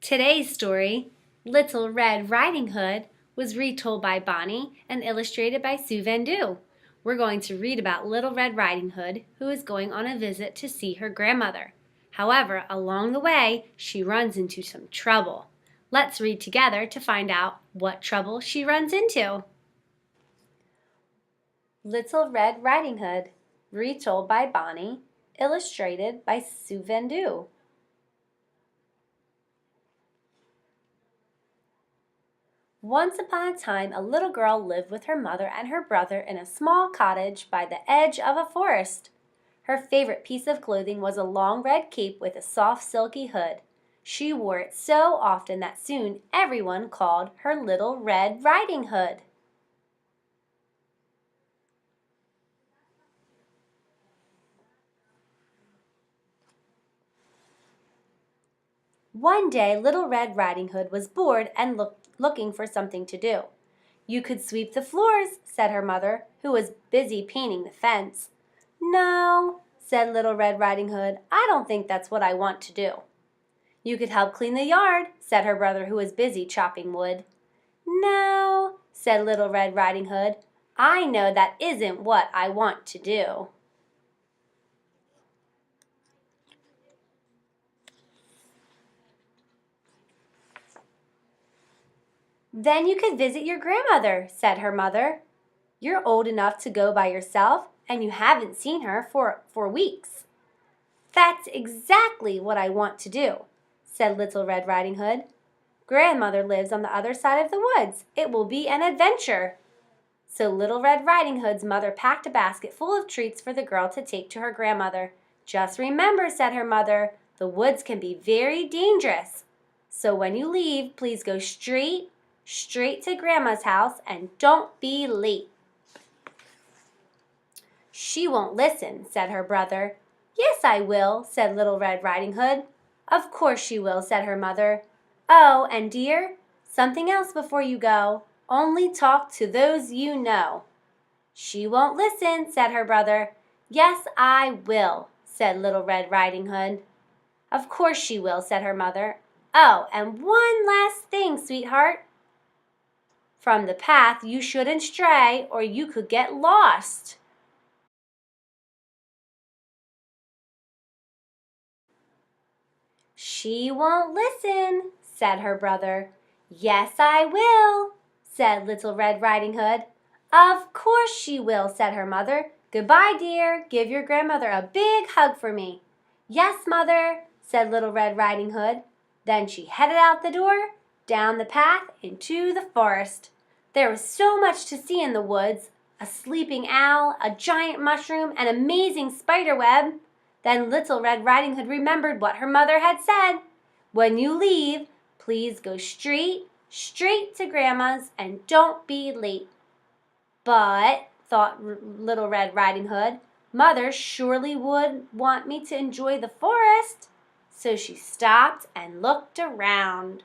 Today's story, Little Red Riding Hood, was retold by Bonnie and illustrated by Sue Van Du. We're going to read about Little Red Riding Hood, who is going on a visit to see her grandmother. However, along the way, she runs into some trouble. Let's read together to find out what trouble she runs into. Little Red Riding Hood, retold by Bonnie, illustrated by Sue Van Du. Once upon a time, a little girl lived with her mother and her brother in a small cottage by the edge of a forest. Her favorite piece of clothing was a long red cape with a soft silky hood. She wore it so often that soon everyone called her Little Red Riding Hood. One day, Little Red Riding Hood was bored and looking for something to do. "You could sweep the floors," said her mother, who was busy painting the fence. "No," said Little Red Riding Hood, "I don't think that's what I want to do." "You could help clean the yard," said her brother, who was busy chopping wood. "No," said Little Red Riding Hood, "I know that isn't what I want to do." "Then you could visit your grandmother," said her mother. "You're old enough to go by yourself, and you haven't seen her for weeks." "That's exactly what I want to do," said Little Red Riding Hood. "Grandmother lives on the other side of the woods. It will be an adventure." So Little Red Riding Hood's mother packed a basket full of treats for the girl to take to her grandmother. "Just remember," said her mother, "the woods can be very dangerous. So when you leave, please go straight to Grandma's house and don't be late." "She won't listen," said her brother. "Yes, I will," said Little Red Riding Hood. "Of course she will," said her mother. "Oh, and dear, something else before you go. Only talk to those you know." "She won't listen," said her brother. "Yes, I will," said Little Red Riding Hood. "Of course she will," said her mother. "Oh, and one last thing, sweetheart. From the path you shouldn't stray, or you could get lost." "She won't listen," said her brother. "Yes, I will," said Little Red Riding Hood. "Of course she will," said her mother. "Goodbye, dear. Give your grandmother a big hug for me." "Yes, mother," said Little Red Riding Hood. Then she headed out the door, down the path, into the forest. There was so much to see in the woods: a sleeping owl, a giant mushroom, an amazing spider web. Then Little Red Riding Hood remembered what her mother had said: "When you leave, please go straight to Grandma's and don't be late." "But," thought Little Red Riding Hood, "Mother surely would want me to enjoy the forest." So she stopped and looked around.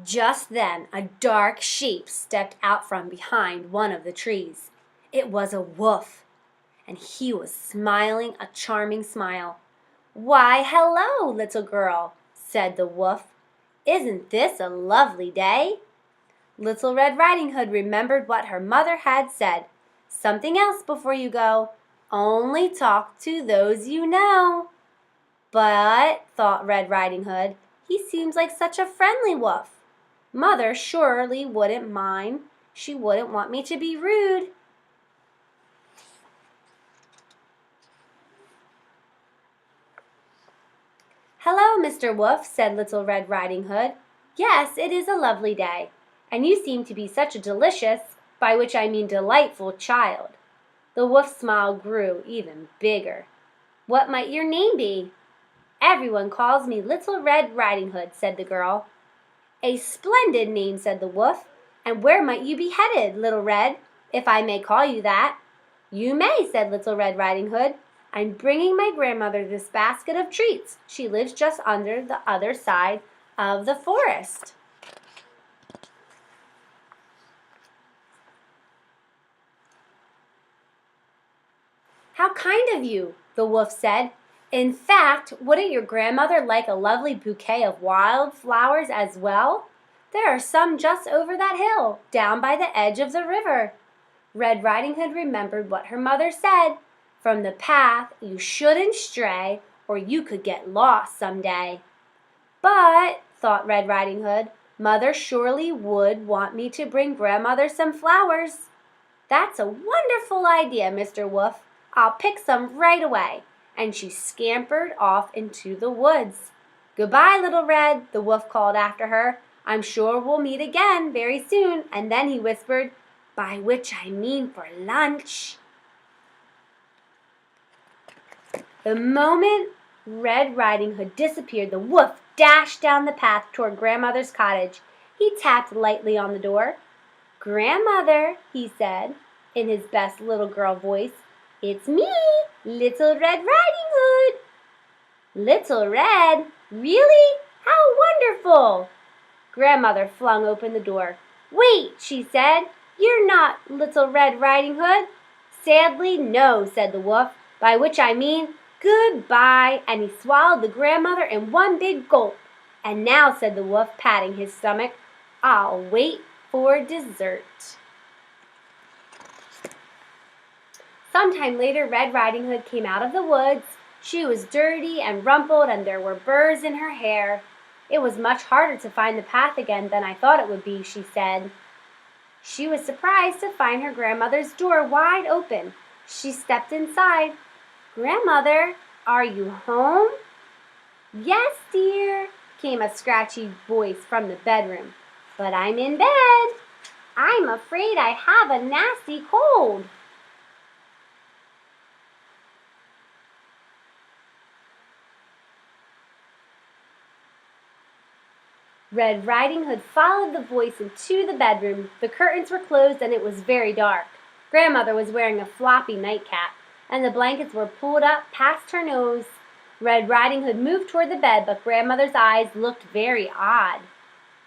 Just then a dark shape stepped out from behind one of the trees. It was a wolf, and he was smiling a charming smile. "Why, hello, little girl," said the wolf. "Isn't this a lovely day?" Little Red Riding Hood remembered what her mother had said: "Something else before you go. Only talk to those you know." "But," thought Red Riding Hood, "he seems like such a friendly wolf. Mother surely wouldn't mind. She wouldn't want me to be rude." "Hello, Mr. Wolf," said Little Red Riding Hood. "Yes, it is a lovely day, and you seem to be such a delicious, by which I mean delightful, child." The wolf's smile grew even bigger. "What might your name be?" "Everyone calls me Little Red Riding Hood," said the girl. "A splendid name," said the wolf. "And where might you be headed, Little Red, if I may call you that?" "You may," said Little Red Riding Hood. "I'm bringing my grandmother this basket of treats. She lives just under the other side of the forest." "How kind of you," the wolf said. "In fact, wouldn't your grandmother like a lovely bouquet of wild flowers as well? There are some just over that hill, down by the edge of the river." Red Riding Hood remembered what her mother said. "From the path you shouldn't stray, or you could get lost some day." "But," thought Red Riding Hood, "Mother surely would want me to bring grandmother some flowers." "That's a wonderful idea, Mr. Wolf. I'll pick some right away." And she scampered off into the woods. "Goodbye, Little Red," the wolf called after her. "I'm sure we'll meet again very soon." And then he whispered, "By which I mean for lunch." The moment Red Riding Hood disappeared, the wolf dashed down the path toward Grandmother's cottage. He tapped lightly on the door. "Grandmother," he said, in his best little girl voice, "it's me, Little Red Riding Hood." "Little Red? Really? How wonderful!" Grandmother flung open the door. "Wait," she said, "you're not Little Red Riding Hood." "Sadly, no," said the wolf, "by which I mean goodbye," and he swallowed the grandmother in one big gulp. "And now," said the wolf, patting his stomach, "I'll wait for dessert." Sometime later, Red Riding Hood came out of the woods. She was dirty and rumpled, and there were burrs in her hair. "It was much harder to find the path again than I thought it would be," she said. She was surprised to find her grandmother's door wide open. She stepped inside. "Grandmother, are you home?" "Yes, dear," came a scratchy voice from the bedroom. "But I'm in bed. I'm afraid I have a nasty cold." Red Riding Hood followed the voice into the bedroom. The curtains were closed and it was very dark. Grandmother was wearing a floppy nightcap, and the blankets were pulled up past her nose. Red Riding Hood moved toward the bed, but Grandmother's eyes looked very odd.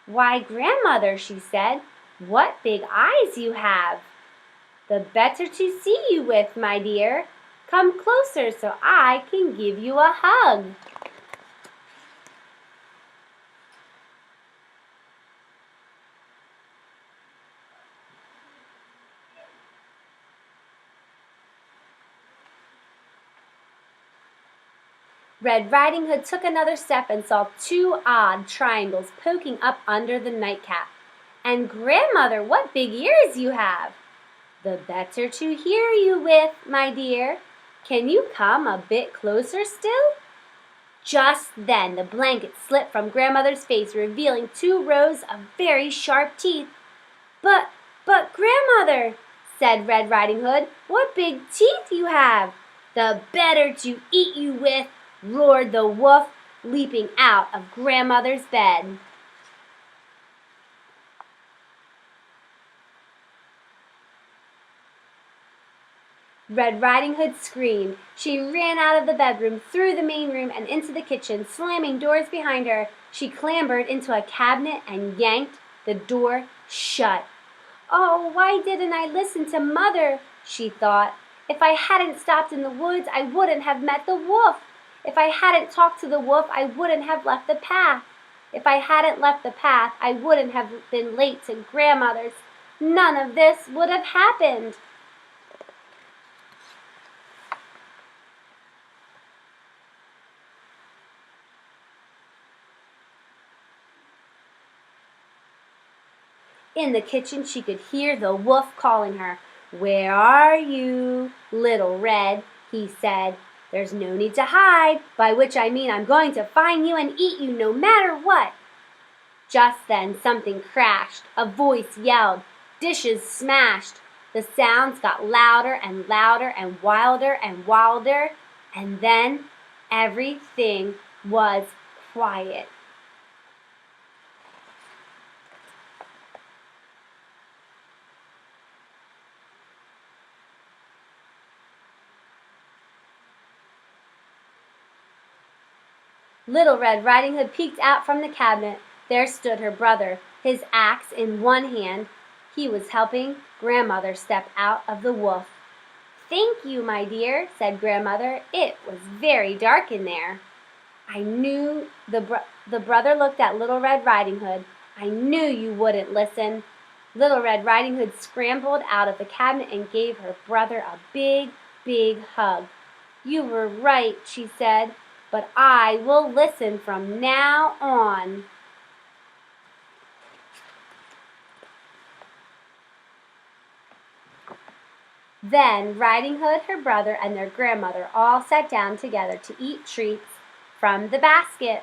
"Why, Grandmother," she said, "what big eyes you have!" "The better to see you with, my dear. Come closer so I can give you a hug." Red Riding Hood took another step and saw two odd triangles poking up under the nightcap. "And Grandmother, what big ears you have!" "The better to hear you with, my dear. Can you come a bit closer still?" Just then the blanket slipped from Grandmother's face, revealing two rows of very sharp teeth. But, Grandmother," said Red Riding Hood, "what big teeth you have!" "The better to eat you with," roared the wolf, leaping out of Grandmother's bed. Red Riding Hood screamed. She ran out of the bedroom, through the main room, and into the kitchen, slamming doors behind her. She clambered into a cabinet and yanked the door shut. "Oh, why didn't I listen to Mother?" she thought. "If I hadn't stopped in the woods, I wouldn't have met the wolf. If I hadn't talked to the wolf, I wouldn't have left the path. If I hadn't left the path, I wouldn't have been late to Grandmother's. None of this would have happened." In the kitchen she could hear the wolf calling her. "Where are you, Little Red?" he said. "There's no need to hide, by which I mean I'm going to find you and eat you no matter what." Just then something crashed, a voice yelled, dishes smashed. The sounds got louder and louder and wilder, and then everything was quiet. Little Red Riding Hood peeked out from the cabinet. There stood her brother, his axe in one hand. He was helping Grandmother step out of the wolf. Thank you, my dear, said Grandmother. It was very dark in there. I knew the brother looked at Little Red Riding Hood. I knew you wouldn't listen. Little Red Riding Hood scrambled out of the cabinet and gave her brother a big, big hug. You were right, she said, but I will listen from now on. Then Riding Hood, her brother, and their grandmother all sat down together to eat treats from the basket.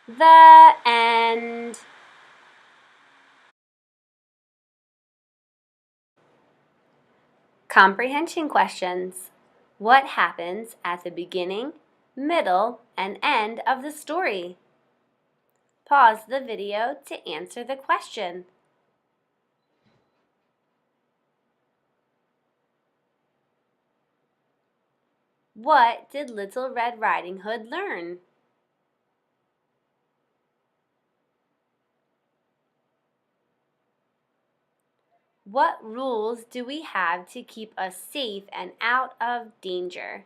The end. Comprehension questions. What happens at the beginning, middle, and end of the story? Pause the video to answer the question. What did Little Red Riding Hood learn? What rules do we have to keep us safe and out of danger?